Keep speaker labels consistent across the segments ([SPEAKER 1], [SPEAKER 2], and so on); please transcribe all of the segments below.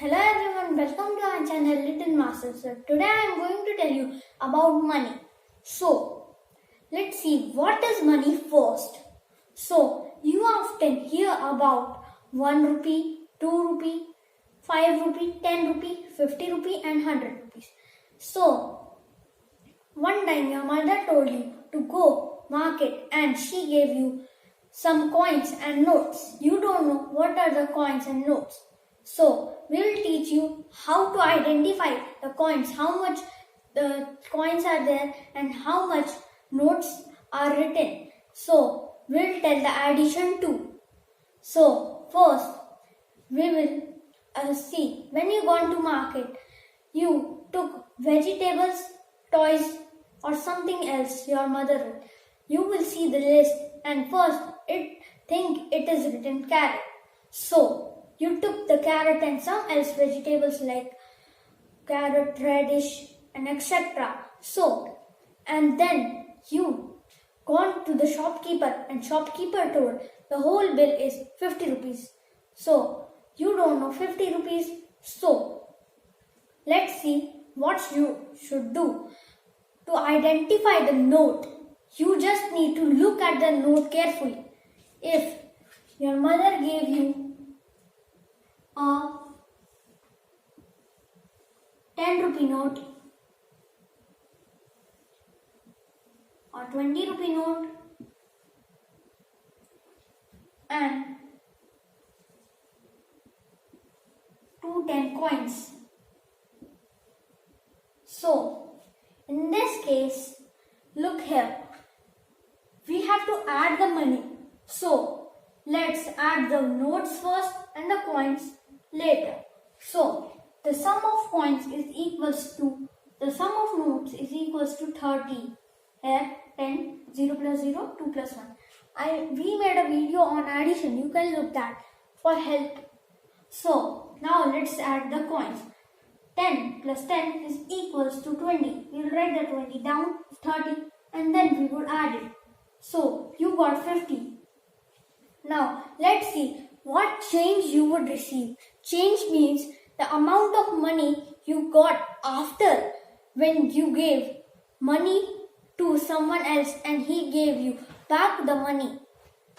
[SPEAKER 1] Hello everyone, welcome to our channel Little Master. So today I am going to tell you about money. So let's see what is money first. So you often hear about 1 rupee, 2 rupee, 5 rupee, 10 rupee, 50 rupee and 100 rupees. So one time your mother told you to go market and she gave you some coins and notes. You don't know what are the coins and notes. So we will teach you how to identify the coins, how much the coins are there and how much notes are written. So we will tell the addition too. So first we will see when you gone to market, you took vegetables, toys or something else your mother wrote. You will see the list and first think it is written carrot. So you took the carrot and some else vegetables like carrot, radish and etc. So, and then you gone to the shopkeeper and shopkeeper told the whole bill is 50 rupees. So, you don't know 50 rupees. So, let's see what you should do. To identify the note, you just need to look at the note carefully. If your mother gave you a 10 rupee note or 20 rupee note and 2 10 coins. So in this case, look here, we have to add the money. So let's add the notes first and the coins later. So the sum of coins is equals to the sum of notes is equals to 30. Here 10, 0 plus 0, 2 plus 1. We made a video on addition. You can look that for help. So now let's add the coins. 10 plus 10 is equals to 20. We will write the 20 down, 30 and then we will add it. So you got 50. Now let's see what change you would receive. Change means the amount of money you got after when you gave money to someone else and he gave you back the money.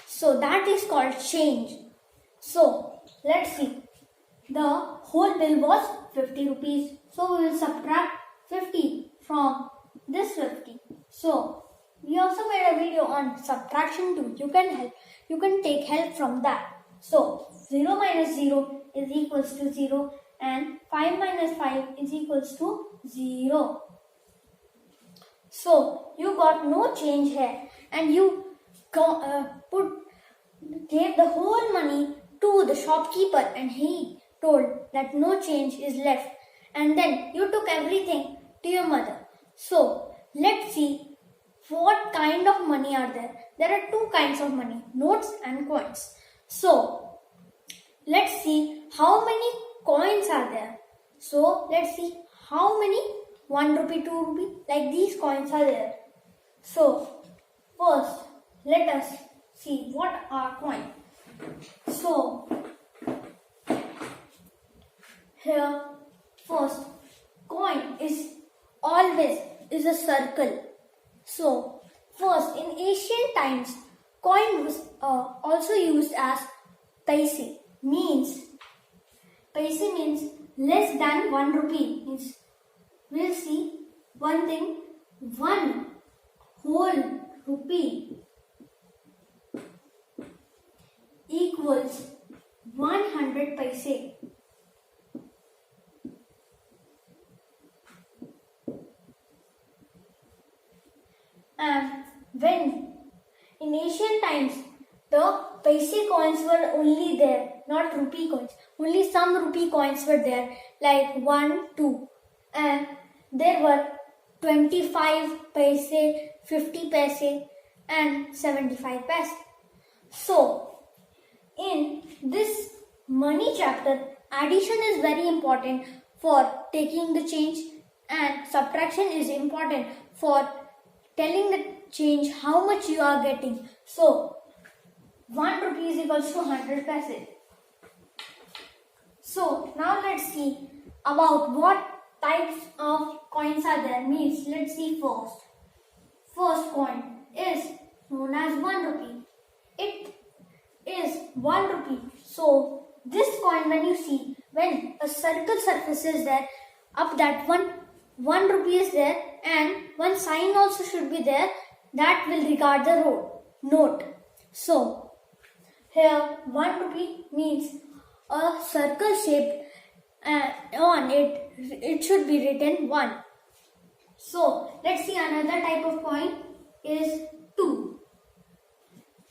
[SPEAKER 1] So that is called change. So let's see. The whole bill was 50 rupees. So we will subtract 50 from this 50. So we also made a video on subtraction too. You can take help from that. So 0 minus 0 is equals to 0 and 5 minus 5 is equals to 0. So you got no change here and you gave the whole money to the shopkeeper and he told that no change is left, and then you took everything to your mother. So let's see what kind of money are there. There are two kinds of money, notes and coins. So let's see how many coins are there. So let's see how many 1 rupee, 2 rupee, like these coins are there. So first let us see what are coins. So here first coin is always a circle. So first in ancient times coin was also used as paise. Paise means less than 1 rupee. Means we'll see one thing, 1 whole rupee equals 100 paise. And when in ancient times the paise coins were only there, not rupee coins. Only some rupee coins were there, like 1, 2. And there were 25 paise, 50 paise and 75 paise. So in this money chapter, addition is very important for taking the change and subtraction is important for telling the change how much you are getting. So 1 rupee is equals to 100 paise. So now let's see about what types of coins are there. Means let's see first. First coin is known as 1 rupee. It is 1 rupee. So this coin, when you see, when a circle surface is there, up that 1 rupee is there, and one sign also should be there that will regard the note. So here 1 rupee means a circle shaped, and on it should be written 1. So let's see another type of coin is 2.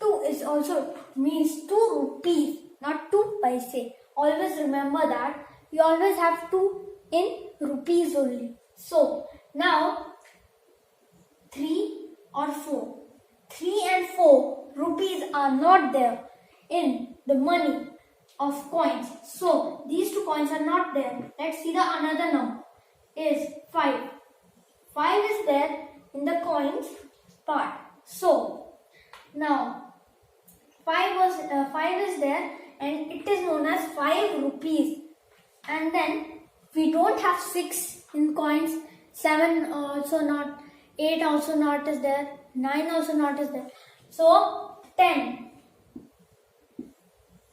[SPEAKER 1] 2 is also means 2 rupees, not 2 paise. Always remember that you always have 2 in rupees only. So now 3 or 4. 3 and 4 rupees are not there in the money of coins. So these two coins are not there. Let's see the another number is 5. 5 is there in the coins part. So now 5 is there and it is known as 5 rupees. And then we don't have 6 in coins. 7 also not. 8 also not is there. 9 also not is there. So 10.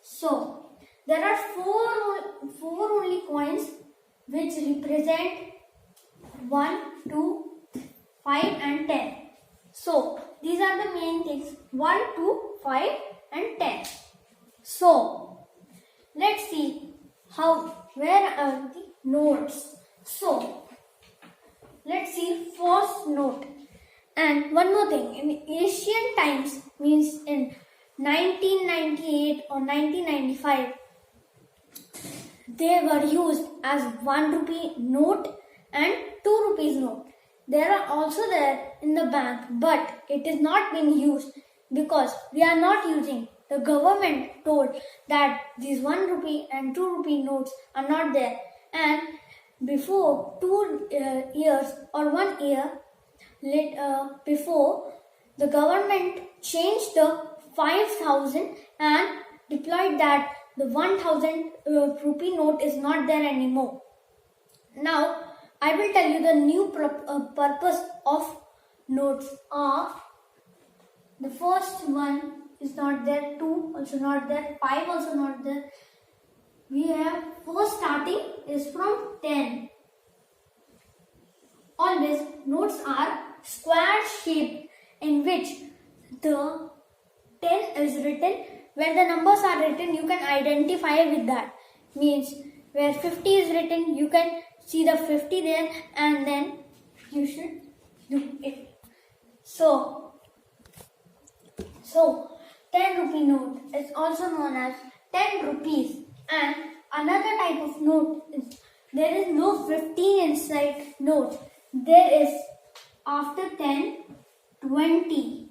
[SPEAKER 1] So there are four only coins which represent 1, 2, 5 and 10. So these are the main things: 1, 2, 5 and 10. So let's see where are the notes. So let's see first note. And one more thing, in ancient times, means in 1998 or 1995, they were used as 1 rupee note and 2 rupees note. They are also there in the bank, but it is not being used because we are not using. The government told that these 1 rupee and 2 rupee notes are not there, and before 2 years or 1 year before, the government changed the 5,000 and deployed that the 1,000 rupee note is not there anymore. Now I will tell you the new purpose of notes are: the first one is not there, 2 also not there, 5 also not there. We have first starting is from 10. Always notes are square shaped in which the 10 is written. Where the numbers are written, you can identify with that. Means where 50 is written, you can see the 50 there and then you should do it. So 10 rupee note is also known as 10 rupees. And another type of note is there is no 50 inside note. There is after 10, 20.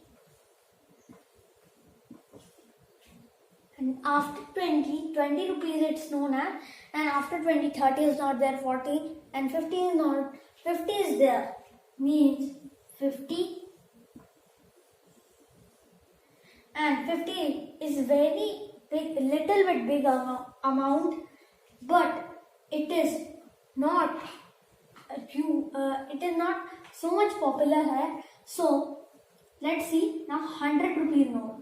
[SPEAKER 1] And after 20 rupees it's known as, and after 20, 30 is not there, 40 and 50 is not, 50 is there, means 50. And 50 is very big, little bit big amount, but it is not so much popular here. So let's see now 100 rupees note.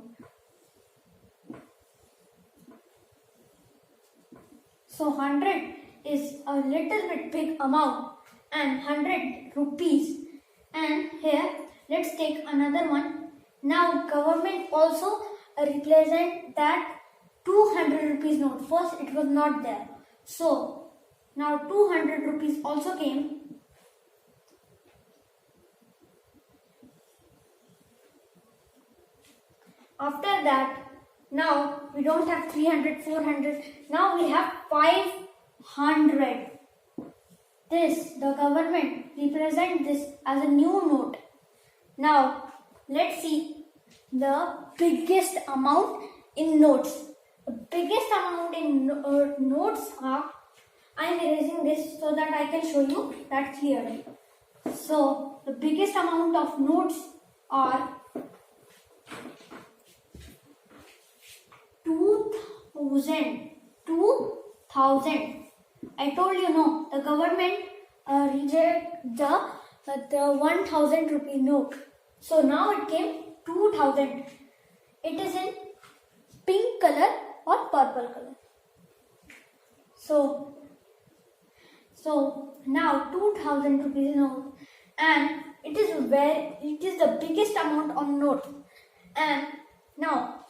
[SPEAKER 1] So 100 is a little bit big amount and 100 rupees. And here let's take another one. Now government also represent that 200 rupees note. First it was not there. So now 200 rupees also came. After that, now we don't have 300, 400. Now we have 500. The government represent this as a new note. Now let's see the biggest amount in notes. The biggest amount in notes are, I am erasing this so that I can show you that clearly. So the biggest amount of notes are 2,000 to 1000. I told you no, the government rejected the 1000 rupee note. So now it came 2000. It is in pink color or purple color. So now 2000 rupees note, and it is the biggest amount on note. And now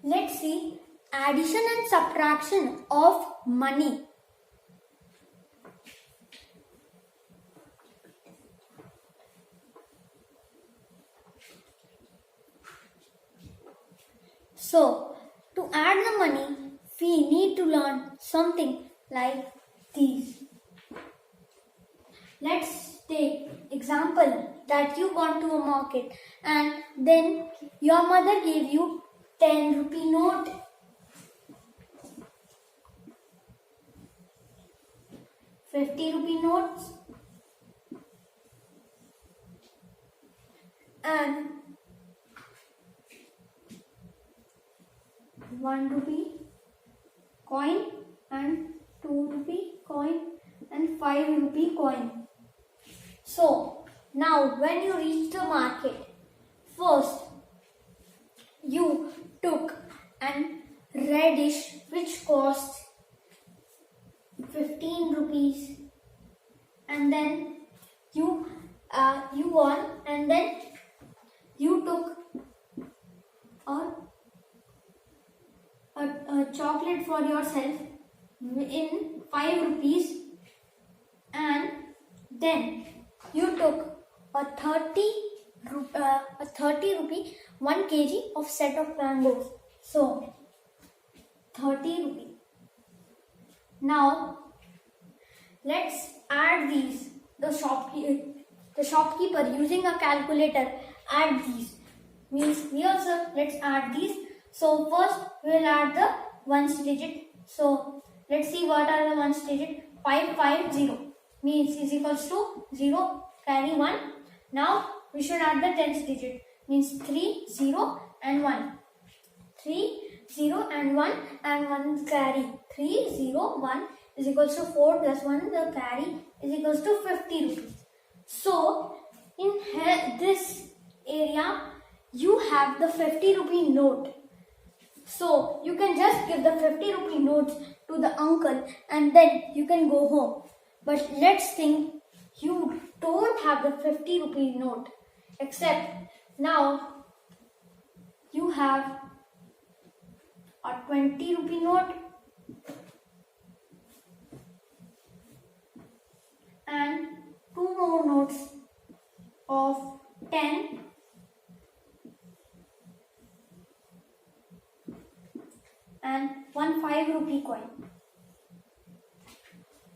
[SPEAKER 1] let's see addition and subtraction of money. So to add the money, we need to learn something like these. Let's take example that you gone to a market and then your mother gave you 10 rupee note. 50 rupee notes and 1 rupee coin and 2 rupee coin and 5 rupee coin. So now when you reach the market, first you took an radish which costs 15 rupees, and then you won, and then you took a chocolate for yourself in 5 rupees, and then you took a 30 rupee 1 kg of set of mangoes. So 30 rupee. Now let's add these. The shopkeeper using a calculator add these. Means we also let's add these. So first we will add the ones digit. So let's see what are the ones digit. 550 means is equals to 0 carry 1. Now we should add the tens digit, means 3 0 and 1. 3 0 and 1 and 1 carry. 3 0 1 is equals to 4 plus 1, the carry is equals to 50 rupees. So in this area you have the 50 rupee note. So you can just give the 50 rupee notes to the uncle and then you can go home. But let's think you don't have the 50 rupee note, except now you have a 20 rupee note and 2 more notes of 10 and 1 5 rupee coin.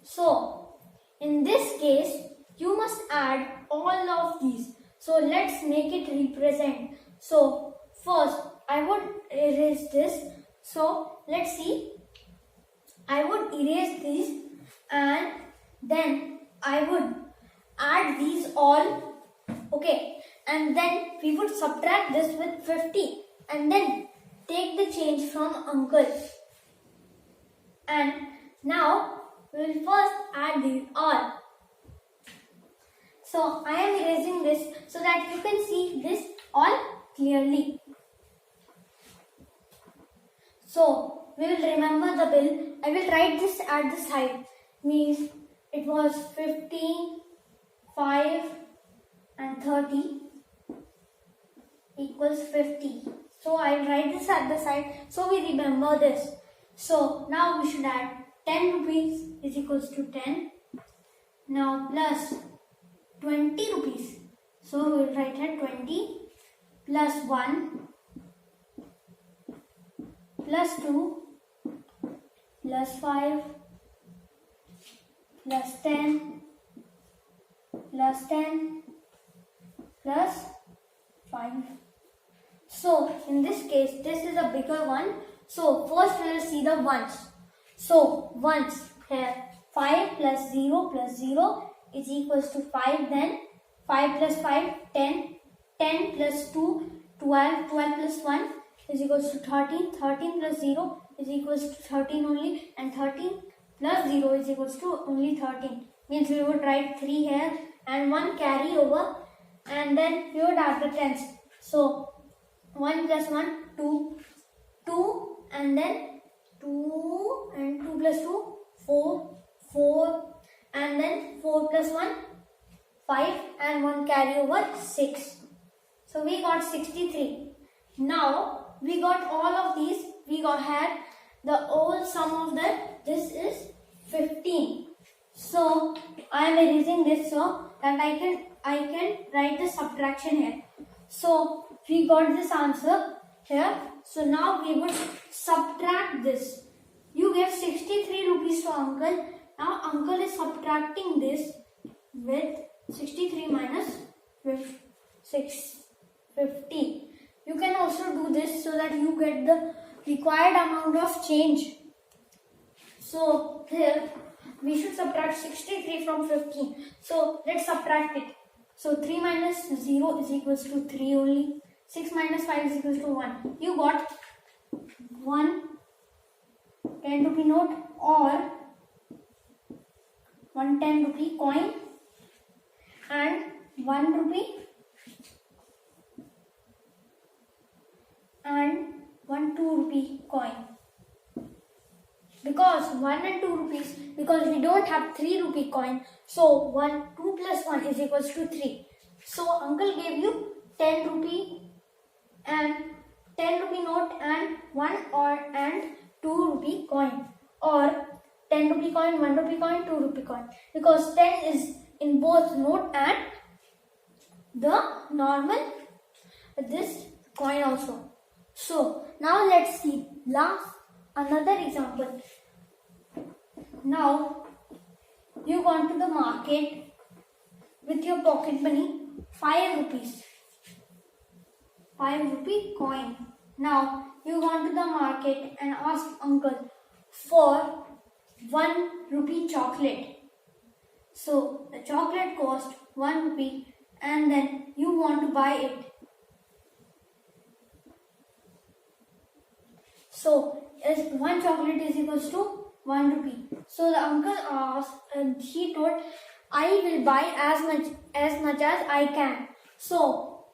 [SPEAKER 1] So in this case you must add all of these. So let's make it represent. So first I would erase this. So let's see. I would erase these and then I would add these all. Okay. And then we would subtract this with 50 and then take the change from uncle. And now we will first add these all. So I am erasing this so that you can see this all clearly. So we will remember the bill. I will write this at the side. Means it was 15, 5 and 30 equals 50. So I will write this at the side so we remember this. So now we should add 10 rupees is equals to 10. Now plus 20 rupees. So we will write here 20 plus 1 plus 2 plus 5 plus 10 plus 10 plus 5. So in this case this is a bigger one. So first we will see the ones. So ones here 5 plus 0 plus 0 is equals to 5. Then 5 plus 5 10. 10 plus 2 12. 12 plus 1 is equals to 13. 13 plus 0 is equals to 13 only, and 13 plus 0 is equals to only 13. Means we would write 3 here and 1 carry over, and then we would add the tens. So 1 plus 1, 2, 2, and then 2, and 2 plus 2, 4, 4, and then 4 plus 1, 5, and 1 carry over 6. So we got 63. Now we got all of these. We had the whole sum of that. This is 15. So I am erasing this so that I can write the subtraction here. So we got this answer here. So now we would subtract this. You gave 63 rupees to uncle. Now uncle is subtracting this with 63 minus 50. You can also do this so that you get the required amount of change. So here we should subtract 63 from 15. So let's subtract it. So 3 minus 0 is equals to 3 only. 6 minus 5 is equals to 1. You got 1 10 rupee note or 1 10 rupee coin and 1 rupee and 1 2 rupee coin. Because 1 and 2 rupees, because we don't have 3 rupee coin, so 2 plus 1 is equals to 3. So uncle gave you 10 rupee and 10 rupee note and 2 rupee coin, or 10 rupee coin, 1 rupee coin, 2 rupee coin, because 10 is in both note and the normal this coin also. So now let's see another example. Now you gone to the market with your pocket money 5 rupees, 5 rupee coin. Now you gone to the market and asked uncle for 1 rupee chocolate. So the chocolate cost 1 rupee and then you want to buy it. So as 1 chocolate is equals to 1 rupee. So the uncle asked and he told, I will buy as much as I can. So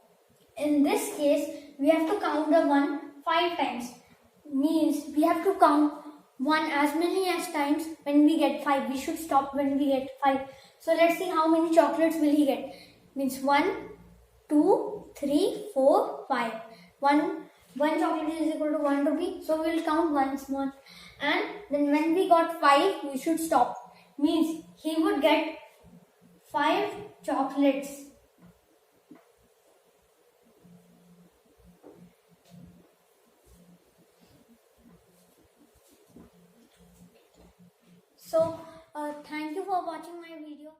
[SPEAKER 1] in this case we have to count the 1 5 times. Means we have to count 1 as many as times when we get 5. We should stop when we get 5. So let's see how many chocolates will he get. Means 1, 2, 3, 4, 5. 1 chocolate is equal to 1 rupee. So we will count once more. And then when we got 5, we should stop. Means he would get 5 chocolates. So thank you for watching my video.